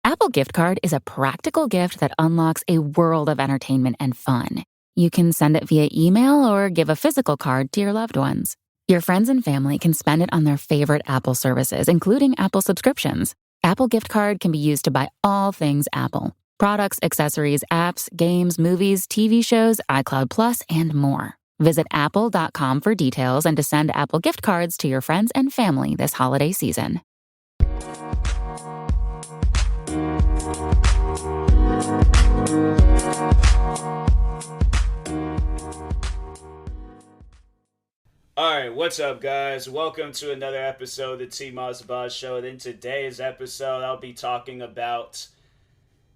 Apple Gift Card is a practical gift that unlocks a world of entertainment and fun. You can send it via email or give a physical card to your loved ones. Your friends and family can spend it on their favorite Apple services, including Apple subscriptions. Apple Gift Card can be used to buy all things Apple: products, accessories, apps, games, movies, TV shows, iCloud Plus, and more. Visit apple.com for details and to send Apple Gift Cards to your friends and family this holiday season. Alright, what's up guys? Welcome to another episode of the TMossBoss Show. And in today's episode, I'll be talking about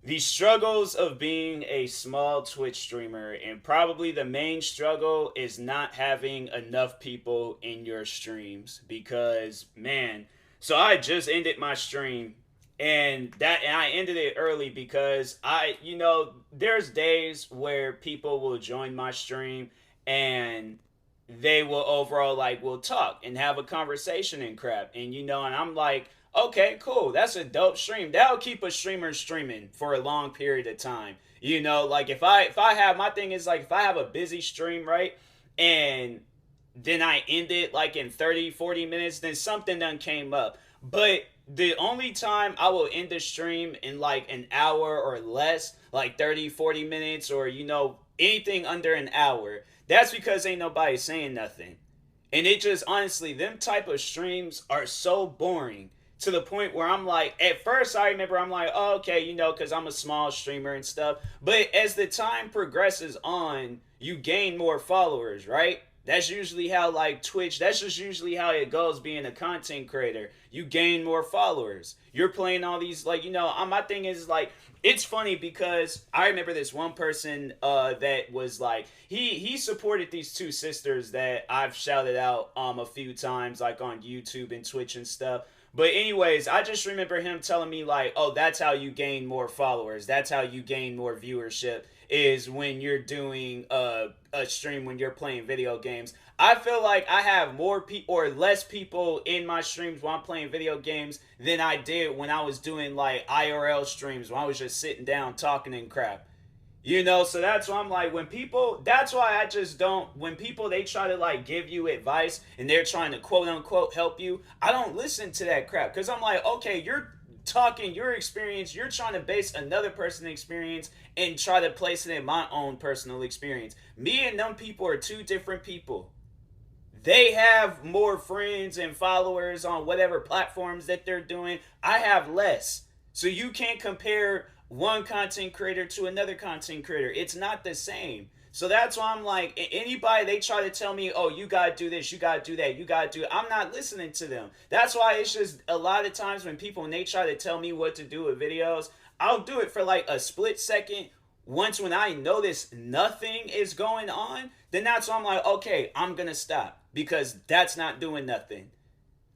the struggles of being a small Twitch streamer. And probably the main struggle is not having enough people in your streams. Because, man, so I just ended my stream. And I ended it early because there's days where people will join my stream and they will overall will talk and have a conversation and crap. And and I'm like, okay, cool, that's a dope stream. That'll keep a streamer streaming for a long period of time. If I have, my thing is if I have a busy stream, right, and then I end it in 30-40 minutes, then something done came up. But the only time I will end the stream in an hour or less, 30-40 minutes, or anything under an hour, that's because ain't nobody saying nothing. And it just, honestly, them type of streams are so boring to the point where I'm at first I remember I'm oh, okay, because I'm a small streamer and stuff. But as the time progresses on, you gain more followers, right? That's usually how Twitch, that's just usually how it goes being a content creator. You gain more followers. You're playing all these, my thing is it's funny because I remember this one person that was he supported these two sisters that I've shouted out a few times on YouTube and Twitch and stuff. But anyways, I just remember him telling me oh, that's how you gain more followers. That's how you gain more viewership, is when you're doing a stream when you're playing video games. I feel like I have more people or less people in my streams while I'm playing video games than I did when I was doing IRL streams, when I was just sitting down talking and crap. So that's why I'm when people, that's why I just don't, when people, they try to give you advice and they're trying to quote unquote help you, I don't listen to that crap. Because I'm okay, you're talking your experience, you're trying to base another person's experience and try to place it in my own personal experience. Me and them people are two different people. They have more friends and followers on whatever platforms that they're doing. I have less. So you can't compare one content creator to another content creator. It's not the same. So that's why I'm anybody, they try to tell me, oh, you gotta do this, you gotta do that, you gotta do it. I'm not listening to them. That's why it's just a lot of times when they try to tell me what to do with videos, I'll do it for a split second. Once when I notice nothing is going on, then that's why I'm okay, I'm gonna stop, because that's not doing nothing.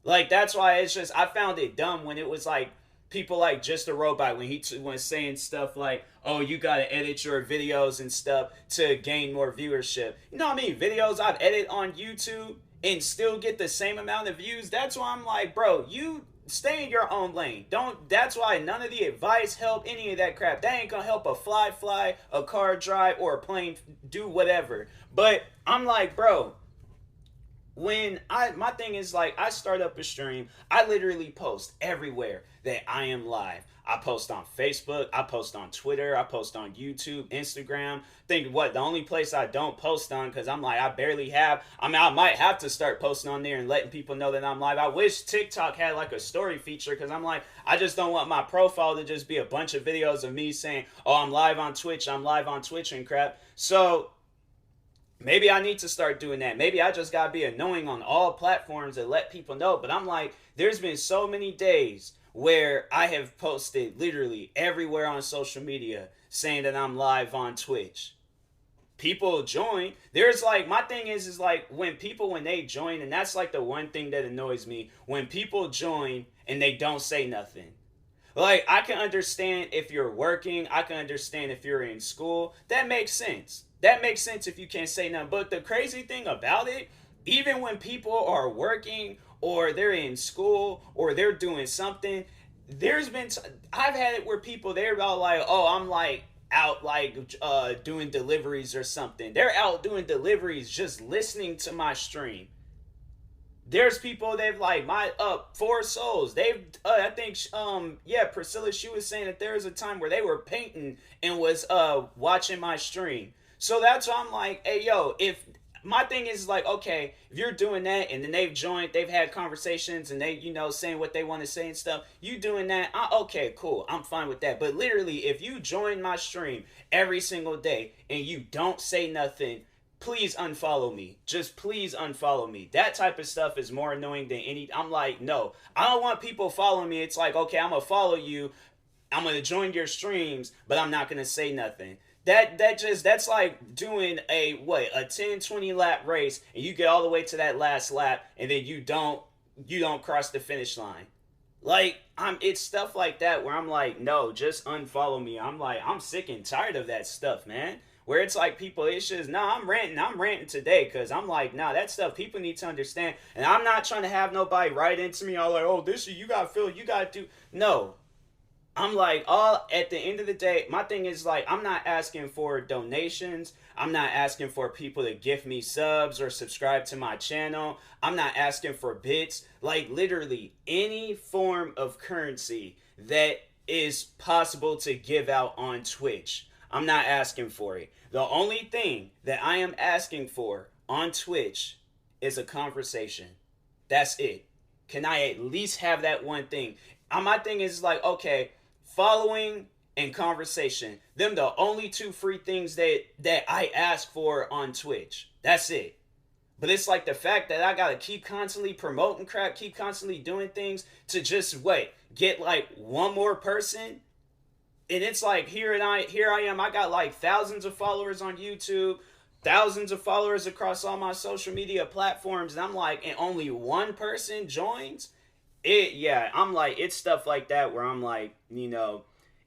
That's why it's just, I found it dumb when it was people Just a Robot, when he was saying stuff oh, you gotta edit your videos and stuff to gain more viewership. You know what I mean? Videos I've edited on YouTube and still get the same amount of views. That's why I'm bro, you stay in your own lane. That's why none of the advice help any of that crap. That ain't gonna help a fly, a car drive, or a plane do whatever. But I'm bro, when my thing is I start up a stream, I literally post everywhere that I am live. I post on Facebook, I post on Twitter, I post on YouTube, Instagram. The only place I don't post on, because I'm I barely have, I might have to start posting on there and letting people know that I'm live. I wish TikTok had a story feature, because I'm I just don't want my profile to just be a bunch of videos of me saying, oh, I'm live on Twitch and crap. So maybe I need to start doing that. Maybe I just gotta be annoying on all platforms and let people know. But I'm there's been so many days where I have posted literally everywhere on social media saying that I'm live on Twitch. People join. There's my thing is when they join, and that's the one thing that annoys me, when people join and they don't say nothing. I can understand if you're working, I can understand if you're in school. That makes sense. That makes sense if you can't say nothing. But the crazy thing about it, even when people are working or they're in school or they're doing something, there's been I've had it where people they're all like, oh, I'm like out like doing deliveries or something. They're out doing deliveries just listening to my stream. There's people they've like my four souls. They've I think yeah, Priscilla, she was saying that there was a time where they were painting and was watching my stream. So that's why I'm like, hey yo, if my thing is like, okay, if you're doing that and then they've joined, they've had conversations and they, saying what they want to say and stuff, you doing that, okay, cool, I'm fine with that. But literally, if you join my stream every single day and you don't say nothing, please unfollow me. Just please unfollow me. That type of stuff is more annoying than any. I'm like, no, I don't want people following me. It's like, okay, I'm gonna follow you. I'm gonna join your streams, but I'm not gonna say nothing. That's like doing a 10-20 lap race and you get all the way to that last lap and then you don't cross the finish line. Like it's stuff like that where I'm like, no, just unfollow me. I'm like, I'm sick and tired of that stuff, man. Where it's like people, it's just, nah, I'm ranting today because I'm like, nah, that stuff people need to understand. And I'm not trying to have nobody write into me all like, oh, this you gotta feel, you gotta do. No, I'm like, all at the end of the day, my thing is like, I'm not asking for donations. I'm not asking for people to gift me subs or subscribe to my channel. I'm not asking for bits. Like, literally, any form of currency that is possible to give out on Twitch, I'm not asking for it. The only thing that I am asking for on Twitch is a conversation. That's it. Can I at least have that one thing? My thing is like, okay, following and conversation. Them the only two free things that I ask for on Twitch. That's it. But it's like the fact that I gotta keep constantly promoting crap, keep constantly doing things to just get like one more person. And it's like here I am. I got like thousands of followers on YouTube, thousands of followers across all my social media platforms, and I'm like, and only one person joins it. Yeah, I'm like, it's stuff like that where I'm like,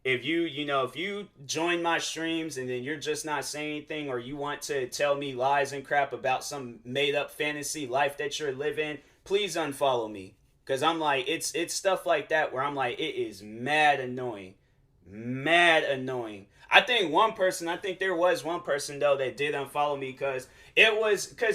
if you join my streams and then you're just not saying anything or you want to tell me lies and crap about some made up fantasy life that you're living, please unfollow me. Cause I'm like, it's stuff like that where I'm like, it is mad annoying. Mad annoying. I think there was one person though that did unfollow me because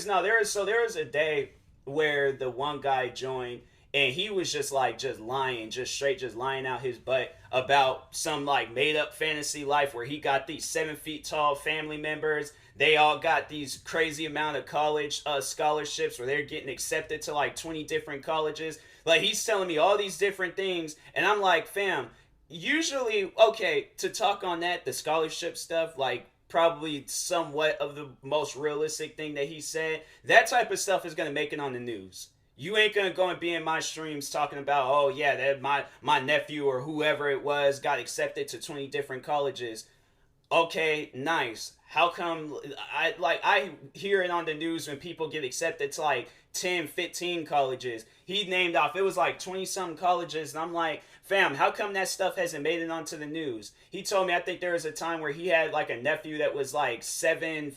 no, there was a day where the one guy joined and he was just lying, just straight just lying out his butt about some like made up fantasy life where he got these 7 feet tall family members. They all got these crazy amount of college scholarships where they're getting accepted to like 20 different colleges. Like he's telling me all these different things, and I'm like, fam, usually, okay, to talk on that, the scholarship stuff, like probably somewhat of the most realistic thing that he said, that type of stuff is going to make it on the news. You ain't gonna go and be in my streams talking about, oh yeah, that my nephew or whoever it was got accepted to 20 different colleges. Okay, nice. How come I hear it on the news when people get accepted to like 10, 15 colleges. He named off, it was like 20 something colleges, and I'm like, fam, how come that stuff hasn't made it onto the news? He told me, I think there was a time where he had like a nephew that was like 7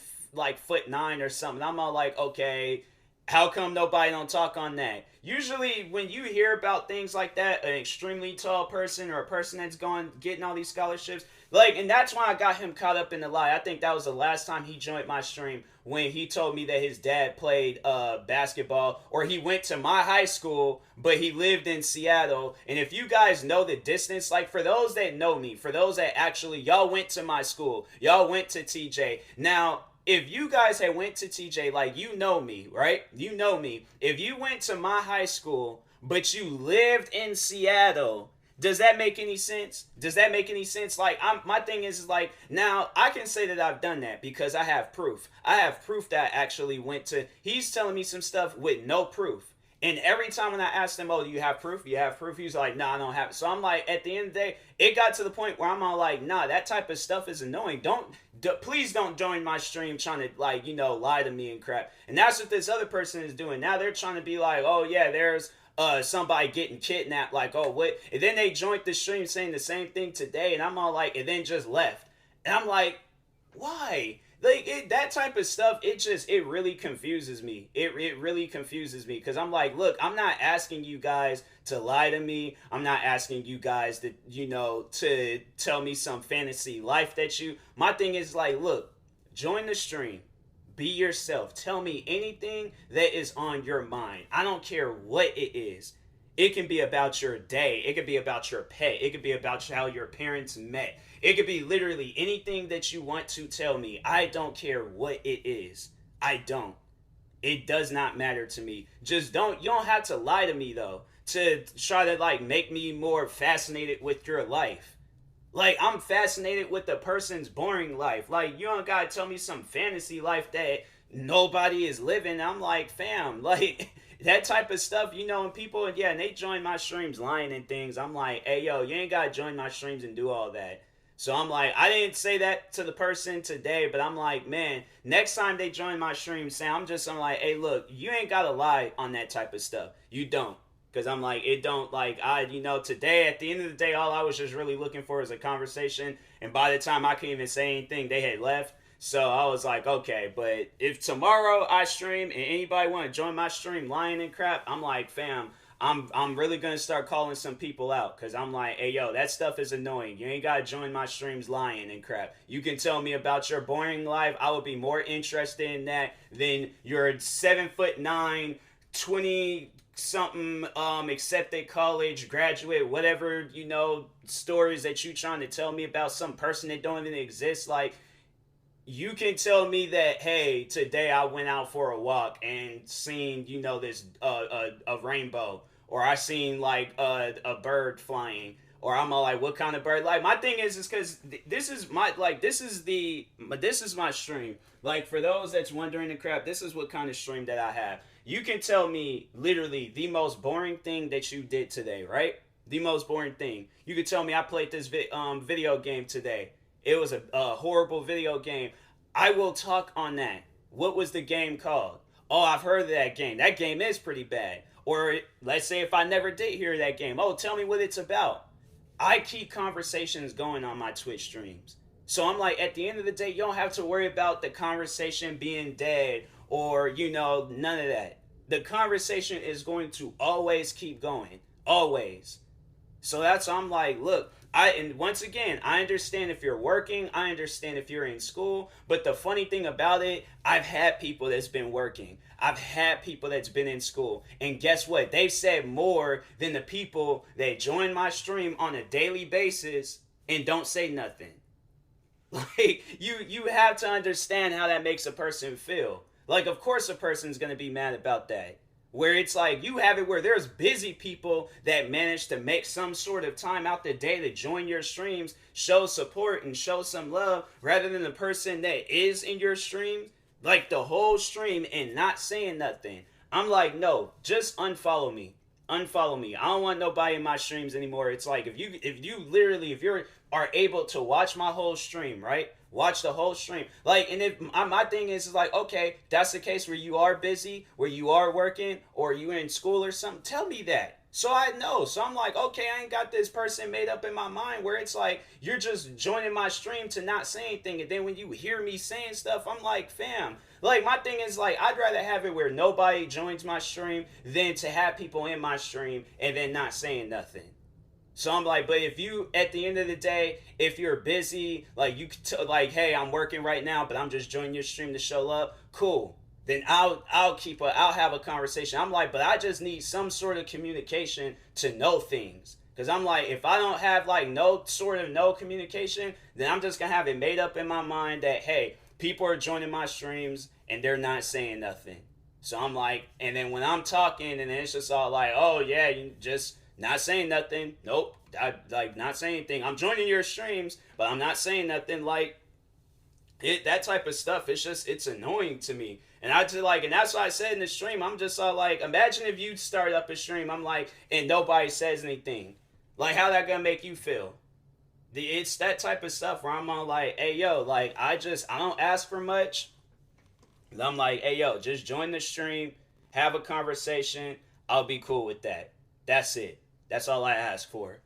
foot 9 or something. I'm all like, okay, how come nobody don't talk on that? Usually when you hear about things like that, an extremely tall person or a person that's gone getting all these scholarships, like, and that's why I got him caught up in the lie. I think that was the last time he joined my stream, when he told me that his dad played basketball, or he went to my high school but he lived in Seattle. And if you guys know the distance, like for those that know me, for those that actually, y'all went to my school, y'all went to TJ. Now if you guys had went to TJ, like, you know me, right? You know me. If you went to my high school, but you lived in Seattle, does that make any sense? Does that make any sense? Like, my thing is like, now I can say that I've done that because I have proof. I have proof that I actually went to. He's telling me some stuff with no proof. And every time when I asked him, oh, do you have proof? You have proof? He's like, nah, I don't have it. So I'm like, at the end of the day, it got to the point where I'm all like, nah, that type of stuff is annoying. Please don't join my stream trying to, like, lie to me and crap. And that's what this other person is doing. Now they're trying to be like, oh, yeah, there's somebody getting kidnapped. Like, oh, what? And then they joined the stream saying the same thing today. And I'm all like, and then just left. And I'm like, why? that type of stuff, it really confuses me. It really confuses me because I'm like, look, I'm not asking you guys to lie to me. I'm not asking you guys to, to tell me some fantasy life that you. My thing is like, look, join the stream. Be yourself. Tell me anything that is on your mind. I don't care what it is. It can be about your day. It could be about your pet. It could be about how your parents met. It could be literally anything that you want to tell me. I don't care what it is. I don't. It does not matter to me. Just don't. You don't have to lie to me though to try to like make me more fascinated with your life. Like, I'm fascinated with the person's boring life. Like, you don't gotta tell me some fantasy life that nobody is living. I'm like, fam, like, that type of stuff, and people, yeah, and they join my streams lying and things. I'm like, hey, yo, you ain't gotta join my streams and do all that. So I'm like, I didn't say that to the person today, but I'm like, man, next time they join my stream, I'm like, hey, look, you ain't gotta lie on that type of stuff. You don't. Because I'm like, it don't, like, today, at the end of the day, all I was just really looking for is a conversation. And by the time I couldn't even say anything, they had left. So I was like, okay, but if tomorrow I stream and anybody want to join my stream lying and crap, I'm like, fam, I'm really going to start calling some people out. Because I'm like, hey, yo, that stuff is annoying. You ain't got to join my streams lying and crap. You can tell me about your boring life. I would be more interested in that than your 7'9", 20 something accepted college graduate, whatever, stories that you trying to tell me about some person that don't even exist. Like, you can tell me that, hey, today I went out for a walk and seen, this a rainbow, or I seen like a bird flying, or I'm all like, what kind of bird? Like, my thing is because this is my stream. Like, for those that's wondering the crap, this is what kind of stream that I have. You can tell me literally the most boring thing that you did today, right? The most boring thing. You could tell me I played this video game today. It was a horrible video game. I will talk on that. What was the game called? Oh, I've heard of that game. That game is pretty bad. Or let's say if I never did hear that game. Oh, tell me what it's about. I keep conversations going on my Twitch streams. So I'm like, at the end of the day, you don't have to worry about the conversation being dead or, none of that. The conversation is going to always keep going. Always. So I'm like, look, and once again, I understand if you're working, I understand if you're in school, but the funny thing about it, I've had people that's been working. I've had people that's been in school. And guess what? They've said more than the people that join my stream on a daily basis and don't say nothing. Like, you have to understand how that makes a person feel. Like, of course a person's going to be mad about that. Where it's like, you have it where there's busy people that manage to make some sort of time out the day to join your streams, show support and show some love, rather than the person that is in your stream, like the whole stream, and not saying nothing. I'm like, no, just unfollow me. Unfollow me. I don't want nobody in my streams anymore. It's like, if you are able to watch my whole stream, right? Watch the whole stream. Like, and if my thing is like, okay, that's the case where you are busy, where you are working, or you in school or something, tell me that. So I know. So I'm like, okay, I ain't got this person made up in my mind where it's like, you're just joining my stream to not say anything. And then when you hear me saying stuff, I'm like, fam. Like, my thing is like, I'd rather have it where nobody joins my stream than to have people in my stream and then not saying nothing. So I'm like, but if you, at the end of the day, if you're busy, like you like, hey, I'm working right now, but I'm just joining your stream to show up, cool. Then I'll have a conversation. I'm like, but I just need some sort of communication to know things. Because I'm like, if I don't have like no communication, then I'm just going to have it made up in my mind that, hey, people are joining my streams and they're not saying nothing. So I'm like, and then when I'm talking and then it's just all like, oh yeah, you just not saying nothing. Nope. Like, not saying anything. I'm joining your streams, but I'm not saying nothing. Like, that type of stuff, it's annoying to me. And I just like, and that's what I said in the stream. I'm just all like, imagine if you start up a stream, I'm like, and nobody says anything. Like, how that gonna make you feel? It's that type of stuff where I'm all like, hey, yo, like, I don't ask for much. I'm like, hey, yo, just join the stream, have a conversation. I'll be cool with that. That's it. That's all I ask for.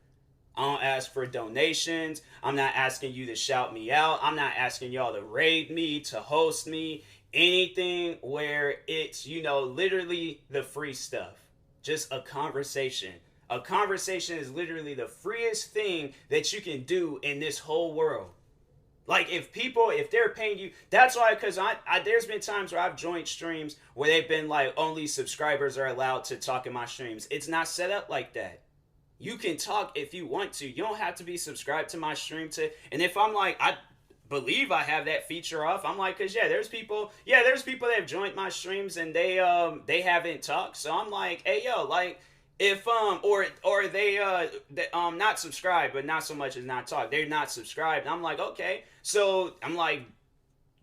I don't ask for donations. I'm not asking you to shout me out. I'm not asking y'all to raid me, to host me, anything where it's, literally the free stuff. Just a conversation. A conversation is literally the freest thing that you can do in this whole world. Like, if they're paying you, that's why, because there's been times where I've joined streams where they've been like, only subscribers are allowed to talk in my streams. It's not set up like that. You can talk if you want to. You don't have to be subscribed to my stream and if I'm like, I believe I have that feature off, I'm like, cause there's people that have joined my streams and they haven't talked. So I'm like, hey yo, like, if or they not subscribed, but not so much as not talk. They're not subscribed. I'm like, okay. So I'm like,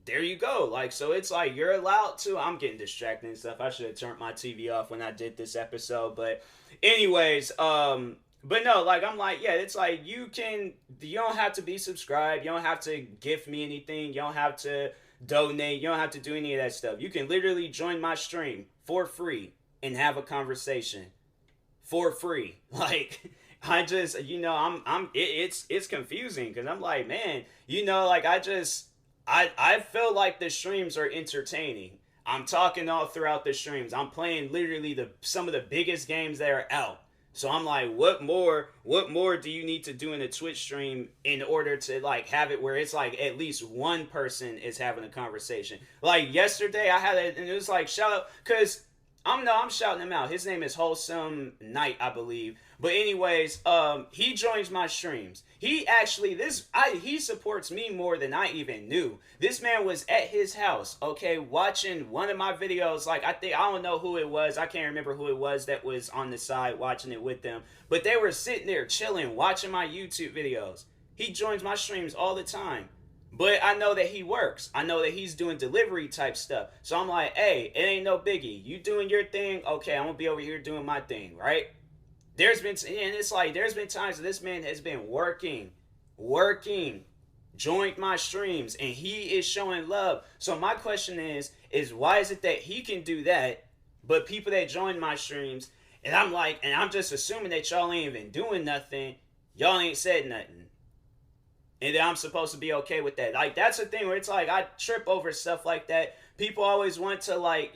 there you go. Like, so it's like you're allowed to. I'm getting distracted and stuff. I should have turned my TV off when I did this episode. But anyways, but no, like, I'm like, yeah, it's like you don't have to be subscribed. You don't have to gift me anything. You don't have to donate. You don't have to do any of that stuff. You can literally join my stream for free and have a conversation for free. Like, I just, it's confusing because I'm like, man, like, I feel like the streams are entertaining. I'm talking all throughout the streams. I'm playing literally some of the biggest games that are out. So I'm like, what more do you need to do in a Twitch stream in order to like have it where it's like at least one person is having a conversation? Like yesterday I had it and it was like, shout out, because I'm shouting him out. His name is Wholesome Knight, I believe. But anyways, he joins my streams. He actually, he supports me more than I even knew. This man was at his house, okay, watching one of my videos. Like, I don't know who it was. I can't remember who it was that was on the side watching it with them. But they were sitting there chilling, watching my YouTube videos. He joins my streams all the time. But I know that he works. I know that he's doing delivery type stuff. So I'm like, hey, it ain't no biggie. You doing your thing? Okay, I'm going to be over here doing my thing, right? There's been times that this man has been working, joined my streams, and he is showing love. So my question is why is it that he can do that, but people that join my streams, and I'm just assuming that y'all ain't even doing nothing, y'all ain't said nothing. And then I'm supposed to be okay with that. Like, that's the thing where it's like, I trip over stuff like that. People always want to, like,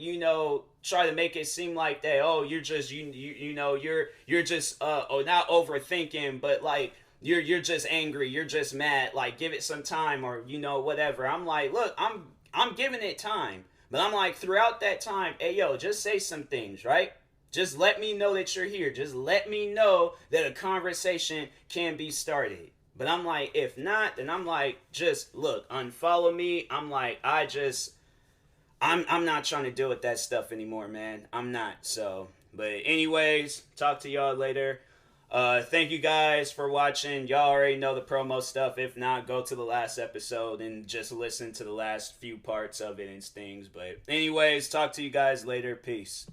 try to make it seem like that, oh, you're just, you're just, not overthinking, but, like, you're just angry, you're just mad, like, give it some time, or, whatever. I'm like, look, I'm giving it time. But I'm like, throughout that time, hey, yo, just say some things, right? Just let me know that you're here. Just let me know that a conversation can be started. But I'm like, if not, then I'm like, just look, unfollow me. I'm like, I'm not trying to deal with that stuff anymore, man. I'm not. So, but anyways, talk to y'all later. Thank you guys for watching. Y'all already know the promo stuff. If not, go to the last episode and just listen to the last few parts of it and things. But anyways, talk to you guys later. Peace.